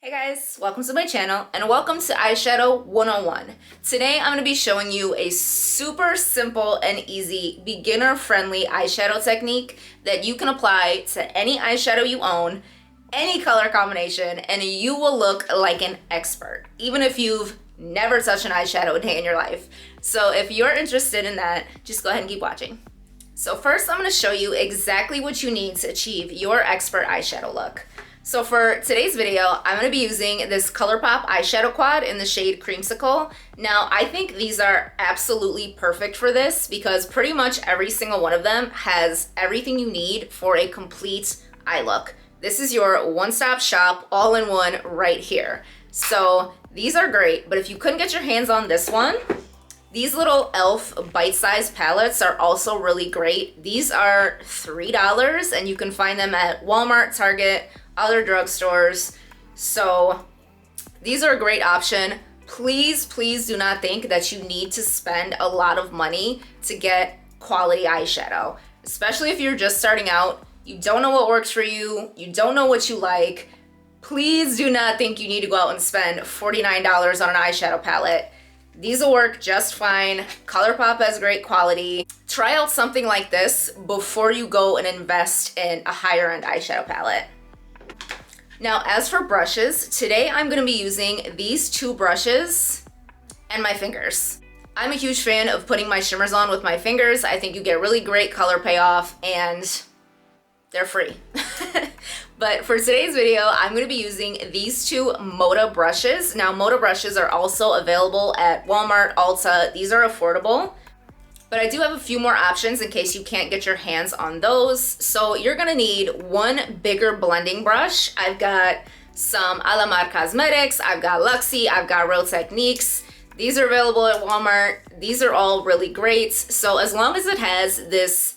Hey guys, welcome to my channel and welcome to Eyeshadow 101. Today I'm going to be showing you a super simple and easy beginner-friendly eyeshadow technique that you can apply to any eyeshadow you own, any color combination, and you will look like an expert, even if you've never touched an eyeshadow a day in your life. So if you're interested in that, just go ahead and keep watching. So first I'm going to show you exactly what you need to achieve your expert eyeshadow look. So for today's video, I'm going to be using this Colourpop eyeshadow quad in the shade Creamsicle. Now, I think these are absolutely perfect for this because pretty much every single one of them has everything you need for a complete eye look. This is your one-stop shop, all-in-one right here. So these are great, but if you couldn't get your hands on this one, these little e.l.f. bite-sized palettes are also really great. These are $3 and you can find them at Walmart, Target, other drugstores. So these are a great option. Please do not think that you need to spend a lot of money to get quality eyeshadow, especially if you're just starting out, you don't know what works for you, you don't know what you like. Please do not think you need to go out and spend $49 on an eyeshadow palette. These will work just fine. Colourpop has great quality. Try out something like this before you go and invest in a higher end eyeshadow palette. Now, as for brushes, today I'm going to be using these two brushes and my fingers. I'm a huge fan of putting my shimmers on with my fingers. I think you get really great color payoff and they're free. But for today's video, I'm going to be using these two Moda brushes. Now, Moda brushes are also available at Walmart, Ulta. These are affordable. But I do have a few more options in case you can't get your hands on those. So you're gonna need one bigger blending brush. I've got some Alamar Cosmetics, I've got Luxie, I've got Real Techniques. These are available at Walmart. These are all really great. So as long as it has this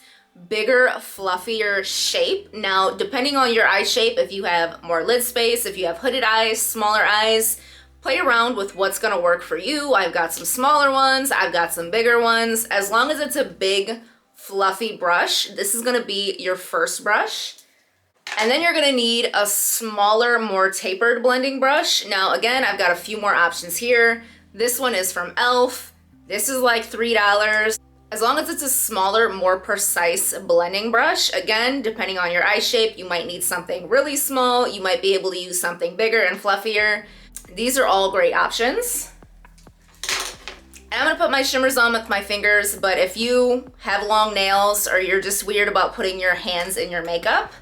bigger, fluffier shape. Now, depending on your eye shape, if you have more lid space, if you have hooded eyes, smaller eyes, play around with what's gonna work for you. I've got some smaller ones, I've got some bigger ones. As long as it's a big, fluffy brush, this is gonna be your first brush. And then you're gonna need a smaller, more tapered blending brush. Now, again, I've got a few more options here. This one is from e.l.f. This is like $3. As long as it's a smaller, more precise blending brush, again, depending on your eye shape, you might need something really small. You might be able to use something bigger and fluffier. These are all great options. And I'm gonna put my shimmers on with my fingers, but if you have long nails or you're just weird about putting your hands in your makeup,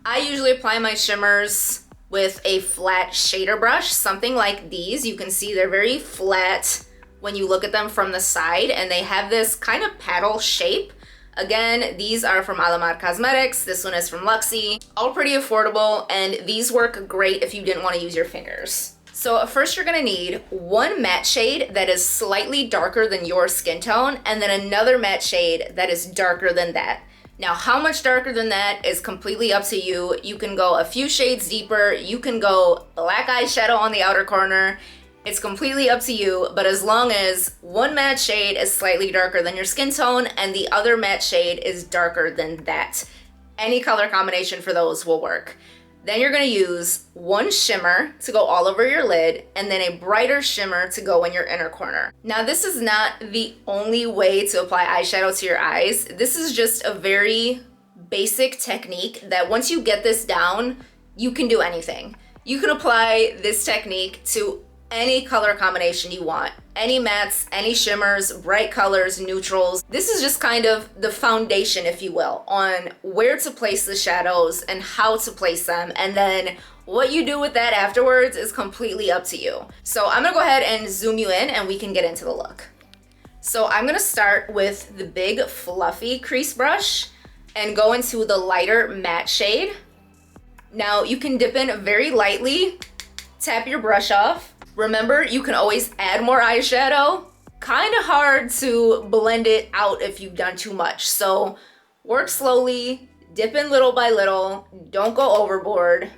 I usually apply my shimmers with a flat shader brush, something like these. You can see they're very flat when you look at them from the side, and they have this kind of paddle shape. Again, these are from Alamar Cosmetics. This one is from Luxie. All pretty affordable, and these work great if you didn't want to use your fingers. So first you're gonna need one matte shade that is slightly darker than your skin tone, and then another matte shade that is darker than that. Now, how much darker than that is completely up to you. You can go a few shades deeper. You can go black eyeshadow on the outer corner. It's completely up to you, but as long as one matte shade is slightly darker than your skin tone and the other matte shade is darker than that, any color combination for those will work. Then you're gonna use one shimmer to go all over your lid and then a brighter shimmer to go in your inner corner. Now, this is not the only way to apply eyeshadow to your eyes. This is just a very basic technique that once you get this down, you can do anything. You can apply this technique to any color combination you want. Any mattes, any shimmers, bright colors, neutrals. This is just kind of the foundation, if you will, on where to place the shadows and how to place them. And then what you do with that afterwards is completely up to you. So I'm gonna go ahead and zoom you in and we can get into the look. So I'm gonna start with the big fluffy crease brush and go into the lighter matte shade. Now you can dip in very lightly, tap your brush off. Remember, you can always add more eyeshadow. Kind of hard to blend it out if you've done too much. So work slowly, dip in little by little, don't go overboard.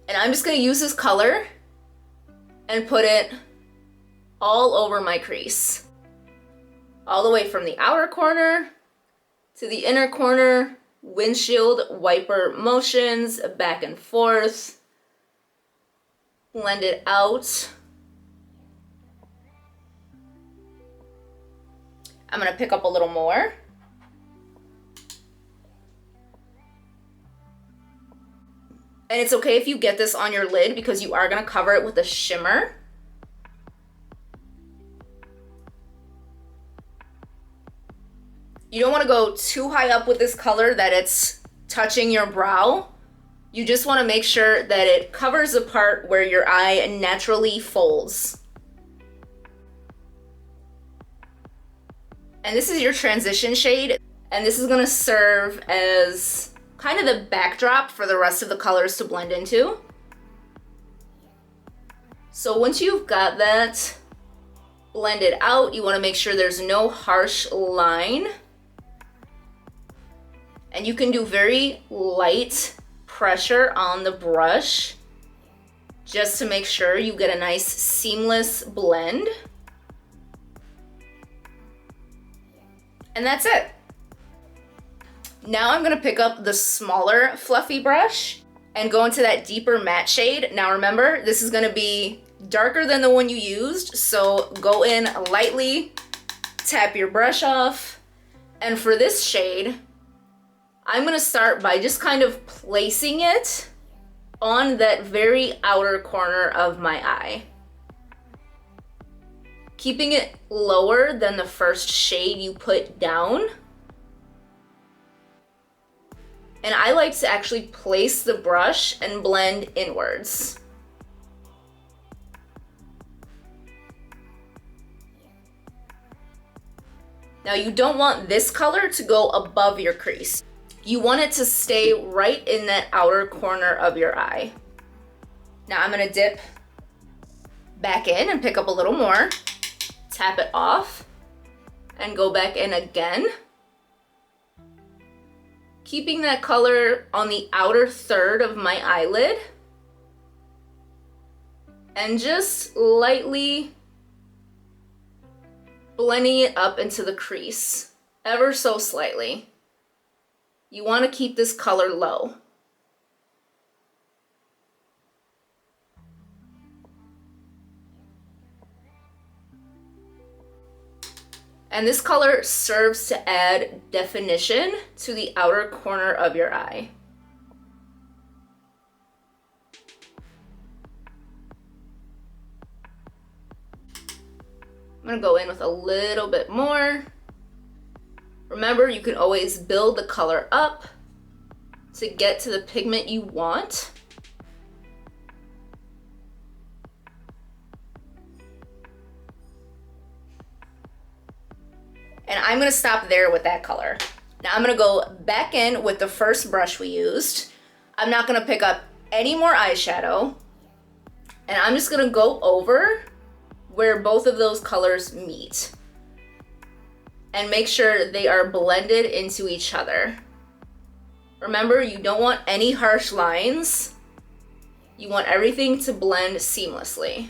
And I'm just gonna use this color and put it all over my crease. All the way from the outer corner to the inner corner, windshield wiper motions back and forth. blend it out. I'm gonna pick up a little more. And it's okay if you get this on your lid because you are gonna cover it with a shimmer. You don't wanna go too high up with this color that it's touching your brow. You just wanna make sure that it covers the part where your eye naturally folds. And this is your transition shade, and this is gonna serve as kind of the backdrop for the rest of the colors to blend into. So once you've got that blended out, you wanna make sure there's no harsh line. And you can do very light pressure on the brush just to make sure you get a nice seamless blend. And that's it. Now I'm gonna pick up the smaller fluffy brush and go into that deeper matte shade. Now remember, this is gonna be darker than the one you used, so go in lightly, tap your brush off, and for this shade, I'm gonna start by just kind of placing it on that very outer corner of my eye. Keeping it lower than the first shade you put down. And I like to actually place the brush and blend inwards. Now you don't want this color to go above your crease. You want it to stay right in that outer corner of your eye. Now I'm gonna dip back in and pick up a little more, tap it off, and go back in again. Keeping that color on the outer third of my eyelid. And just lightly blending it up into the crease, ever so slightly. You want to keep this color low. And this color serves to add definition to the outer corner of your eye. I'm gonna go in with a little bit more. Remember, you can always build the color up to get to the pigment you want. And I'm gonna stop there with that color. Now I'm gonna go back in with the first brush we used. I'm not gonna pick up any more eyeshadow. And I'm just gonna go over where both of those colors meet. And make sure they are blended into each other. Remember, you don't want any harsh lines. You want everything to blend seamlessly.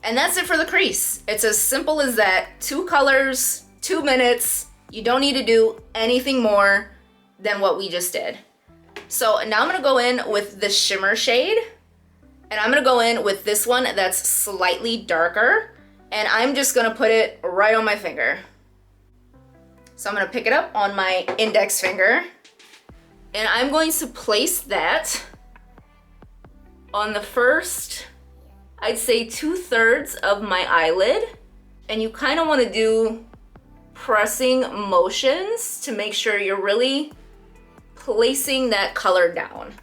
And that's it for the crease. It's as simple as that. 2 colors, 2 minutes. You don't need to do anything more than what we just did. So now I'm gonna go in with the shimmer shade, and I'm gonna go in with this one that's slightly darker, and I'm just gonna put it right on my finger. So I'm gonna pick it up on my index finger, and I'm going to place that on the first, I'd say 2/3 of my eyelid. And you kind of want to do pressing motions to make sure you're really placing that color down.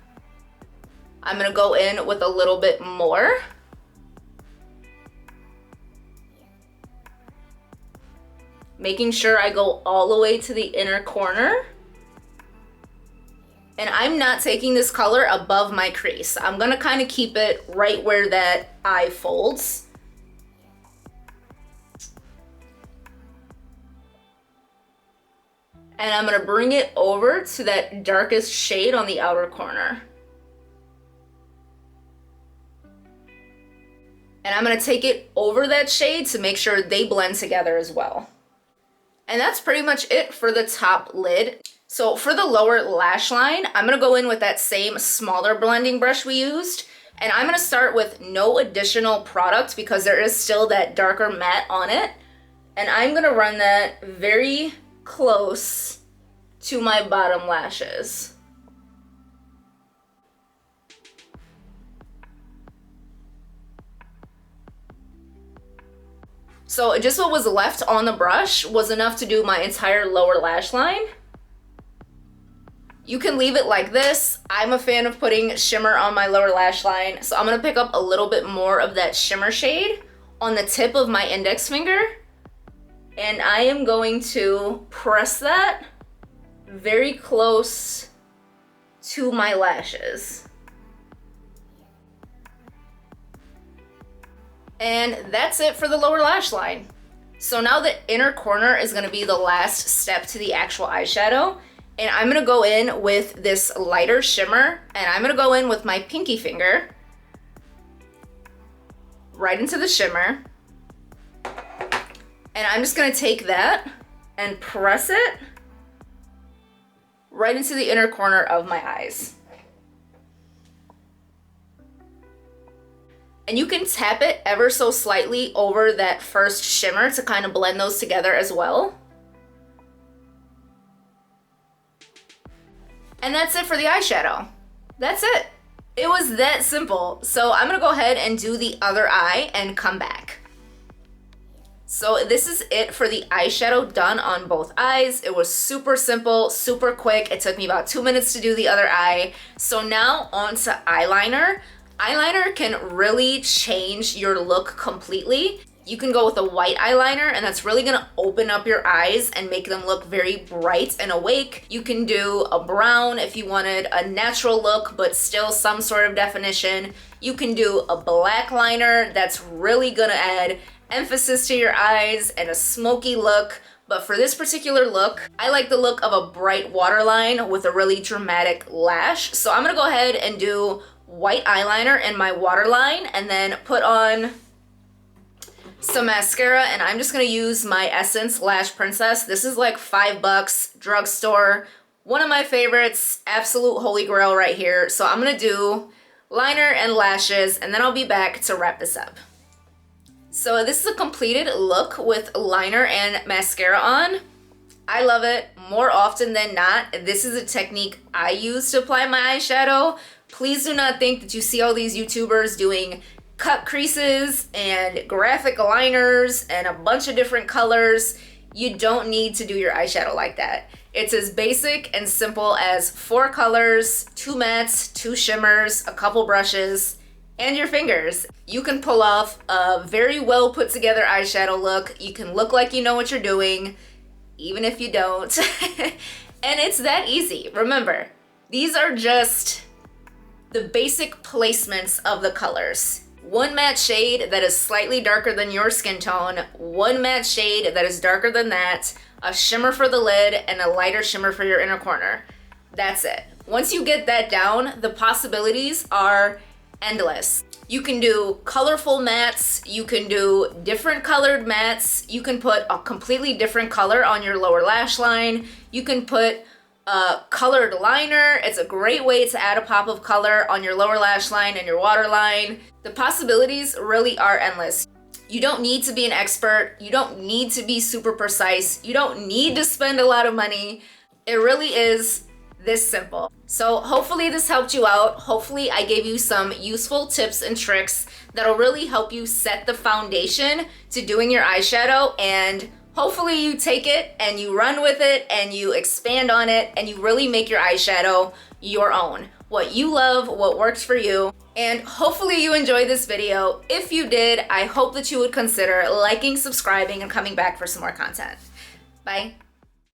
I'm gonna go in with a little bit more. Making sure I go all the way to the inner corner. And I'm not taking this color above my crease. I'm gonna kind of keep it right where that eye folds. And I'm gonna bring it over to that darkest shade on the outer corner. And I'm gonna take it over that shade to make sure they blend together as well. And that's pretty much it for the top lid. So for the lower lash line, I'm gonna go in with that same smaller blending brush we used, And I'm gonna start with no additional product because there is still that darker matte on it. And I'm gonna run that very close to my bottom lashes. So just what was left on the brush was enough to do my entire lower lash line. You can leave it like this. I'm a fan of putting shimmer on my lower lash line, so I'm gonna pick up a little bit more of that shimmer shade on the tip of my index finger, and I am going to press that very close to my lashes. And that's it for the lower lash line. So now the inner corner is gonna be the last step to the actual eyeshadow. And I'm gonna go in with this lighter shimmer, and I'm gonna go in with my pinky finger right into the shimmer. And I'm just gonna take that and press it right into the inner corner of my eyes. And you can tap it ever so slightly over that first shimmer to kind of blend those together as well. And that's it for the eyeshadow. That's it. It was that simple. So I'm gonna go ahead and do the other eye and come back. So this is it for the eyeshadow done on both eyes. It was super simple, super quick. It took me about 2 minutes to do the other eye. So now on to eyeliner. Eyeliner can really change your look completely. You can go with a white eyeliner, and that's really gonna open up your eyes and make them look very bright and awake. You can do a brown if you wanted a natural look, but still some sort of definition. You can do a black liner that's really gonna add emphasis to your eyes and a smoky look. But for this particular look, I like the look of a bright waterline with a really dramatic lash. So I'm gonna go ahead and do white eyeliner in my waterline and then put on some mascara, and I'm just gonna use my Essence Lash Princess. This is like $5, drugstore, one of my favorites, absolute holy grail right here. So I'm gonna do liner and lashes, and then I'll be back to wrap this up. So this is a completed look with liner and mascara on. I love it. More often than not, this is a technique I use to apply my eyeshadow. Please do not think that you see all these YouTubers doing cut creases and graphic liners and a bunch of different colors. You don't need to do your eyeshadow like that. It's as basic and simple as 4 colors, 2 mattes, 2 shimmers, a couple brushes, and your fingers. You can pull off a very well put together eyeshadow look. You can look like you know what you're doing, even if you don't. And it's that easy. Remember, these are just the basic placements of the colors. 1 matte shade that is slightly darker than your skin tone, 1 matte shade that is darker than that, a shimmer for the lid, and a lighter shimmer for your inner corner. That's it. Once you get that down, the possibilities are endless. You can do colorful mattes, you can do different colored mattes, you can put a completely different color on your lower lash line, you can put a colored liner. It's a great way to add a pop of color on your lower lash line and your waterline. The possibilities really are endless. You don't need to be an expert. You don't need to be super precise. You don't need to spend a lot of money. It really is this simple. So hopefully this helped you out. Hopefully I gave you some useful tips and tricks that'll really help you set the foundation to doing your eyeshadow, and hopefully you take it and you run with it and you expand on it and you really make your eyeshadow your own. What you love, what works for you. And hopefully you enjoyed this video. If you did, I hope that you would consider liking, subscribing, and coming back for some more content. Bye.